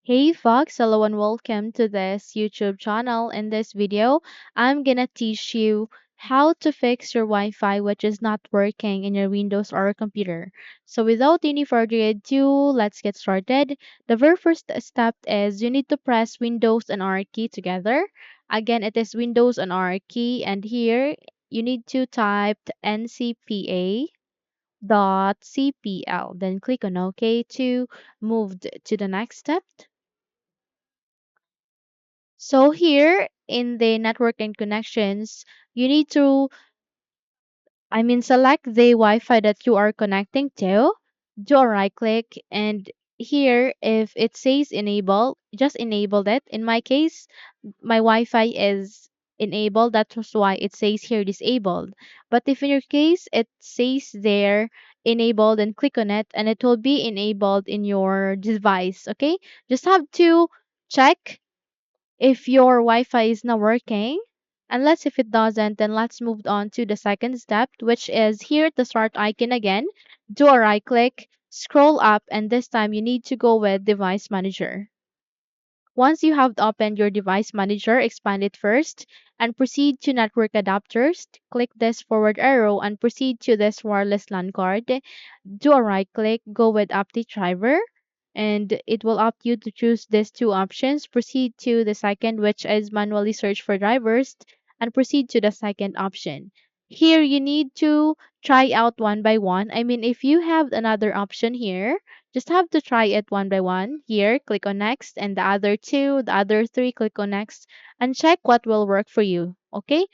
Hey Fox, hello and welcome to this YouTube channel. In this video, I'm gonna teach you how to fix your Wi-Fi which is not working in your Windows or computer. So without any further ado, let's get started. The very first step is you need to press Windows and R key together. Again, it is Windows and R key, and here you need to type ncpa dot cpl, then click on OK to move to the next step. So here in the network and connections, you need to, select the Wi-Fi that you are connecting to, do a right click, and here if it says enable, just enable it. In my case, my Wi-Fi is enabled, that's why it says here disabled. But if in your case it says there enabled, then click on it and it will be enabled in your device, okay? Just have to check if your Wi-Fi is not working. Unless if it doesn't, then let's move on to the second step, which is here at the start icon again. Do a right click, scroll up, and this time you need to go with Device Manager. Once you have opened your Device Manager, expand it first and proceed to Network Adapters. Click this forward arrow and proceed to this wireless LAN card. Do a right click, go with Update Driver, and it will opt you to choose these two options. Proceed to the second, which is manually search for drivers, and proceed to the second option. Here you need to try out one by one. If you have another option here, just have to try it one by one. Here, click on next, and the other two, the other three, click on next, and check what will work for you. Okay?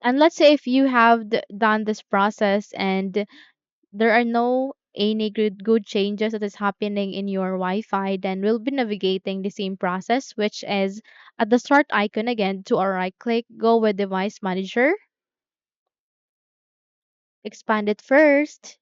And let's say if you have done this process and there are no any good changes that is happening in your Wi-Fi, then we'll be navigating the same process, which is at the start icon again, to our right click, go with Device Manager, expand it first,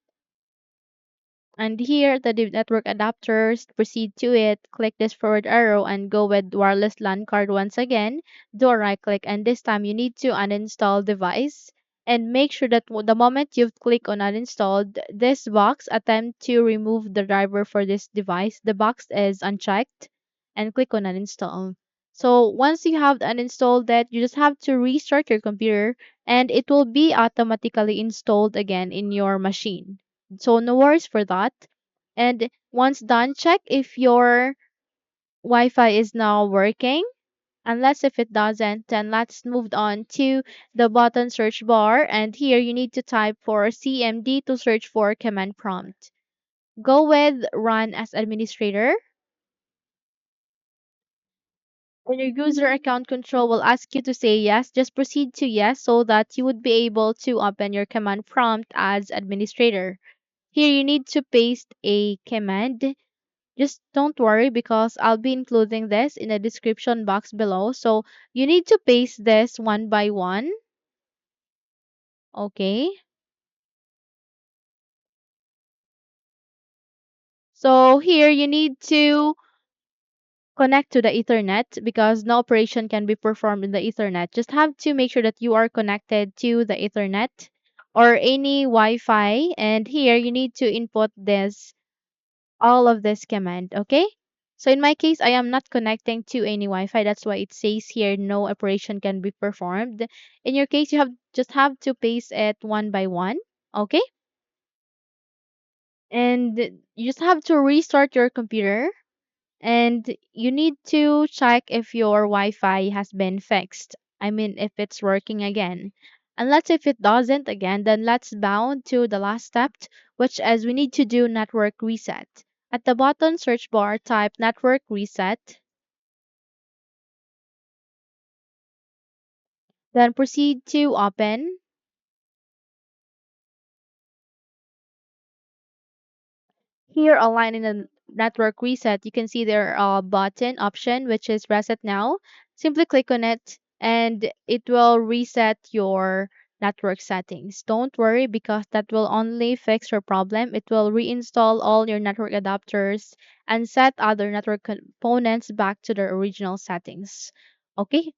and here the network adapters, proceed to it, click this forward arrow and go with wireless LAN card once again, do a right click, and this time you need to uninstall device, and make sure that the moment you've clicked on uninstalled this box, attempt to remove the driver for this device, the box is unchecked, and click on uninstall. So once you have uninstalled that, you just have to restart your computer and it will be automatically installed again in your machine. So no worries for that. And once done, check if your Wi-Fi is now working. Unless if it doesn't, then let's move on to the button search bar. And here you need to type for CMD to search for command prompt. Go with run as administrator. And your user account control will ask you to say yes. Just proceed to yes so that you would be able to open your command prompt as administrator. Here you need to paste a command. Just don't worry because I'll be including this in the description box below. So you need to paste this one by one. Okay. So here you need to connect to the Ethernet because no operation can be performed in the Ethernet. Just have to make sure that you are connected to the Ethernet or any Wi-Fi. And here you need to input this all of this command, okay? So in my case, I am not connecting to any Wi-Fi. That's why it says here no operation can be performed. In your case, you have just have to paste it one by one, okay? And you just have to restart your computer and you need to check if your Wi-Fi has been fixed. If it's working again. And let's if it doesn't again, then let's bound to the last step, which is we need to do network reset. At the bottom search bar, type network reset, then proceed to open. Here, align in the network reset, you can see there a button option which is reset now. Simply click on it and it will reset your network settings. Don't worry because that will only fix your problem. It will reinstall all your network adapters and set other network components back to their original settings. Okay,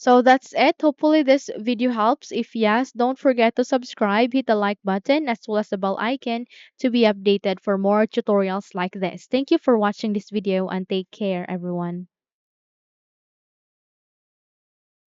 So that's it. Hopefully this video helps. If yes, don't forget to subscribe, hit the like button as well as the bell icon to be updated for more tutorials like this. Thank you for watching this video and take care everyone.